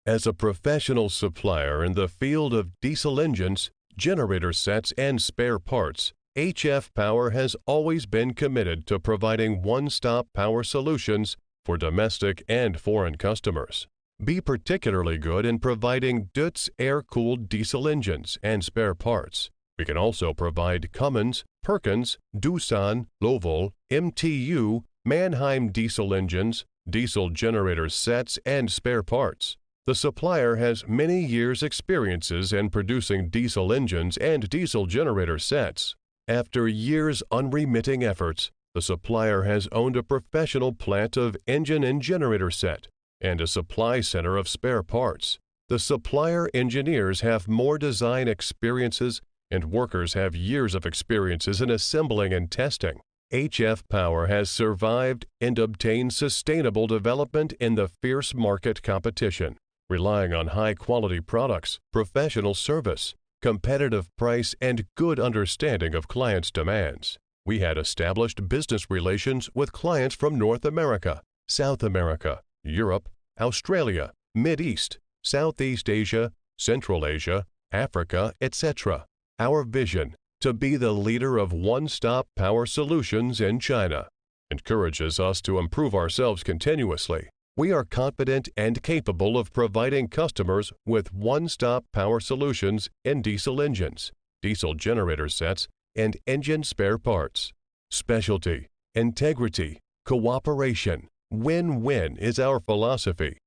As a professional supplier in the field of diesel engines, generator sets, and spare parts, HF Power has always been committed to providing one-stop power solutions for domestic and foreign customers. Be particularly good in providing Deutz air-cooled diesel engines and spare parts. We can also provide Cummins, Perkins, Doosan, Lovol, MTU, Mannheim diesel engines, diesel generator sets, and spare parts. The supplier has many years' experiences in producing diesel engines and diesel generator sets. After years' unremitting efforts, the supplier has owned a professional plant of engine and generator set and a supply center of spare parts. The supplier engineers have more design experiences and workers have years of experiences in assembling and testing. HF Power has survived and obtained sustainable development in the fierce market competition, relying on high-quality products, professional service, competitive price, and good understanding of clients' demands. We had established business relations with clients from North America, South America, Europe, Australia, Mid-East, Southeast Asia, Central Asia, Africa, etc. Our vision, to be the leader of one-stop power solutions in China, encourages us to improve ourselves continuously. We are confident and capable of providing customers with one-stop power solutions in diesel engines, diesel generator sets, and engine spare parts. Specialty, integrity, cooperation, win-win is our philosophy.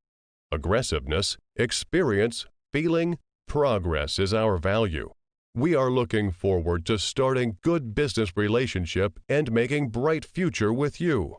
Aggressiveness, experience, feeling, progress is our value. We are looking forward to starting good business relationship and making bright future with you.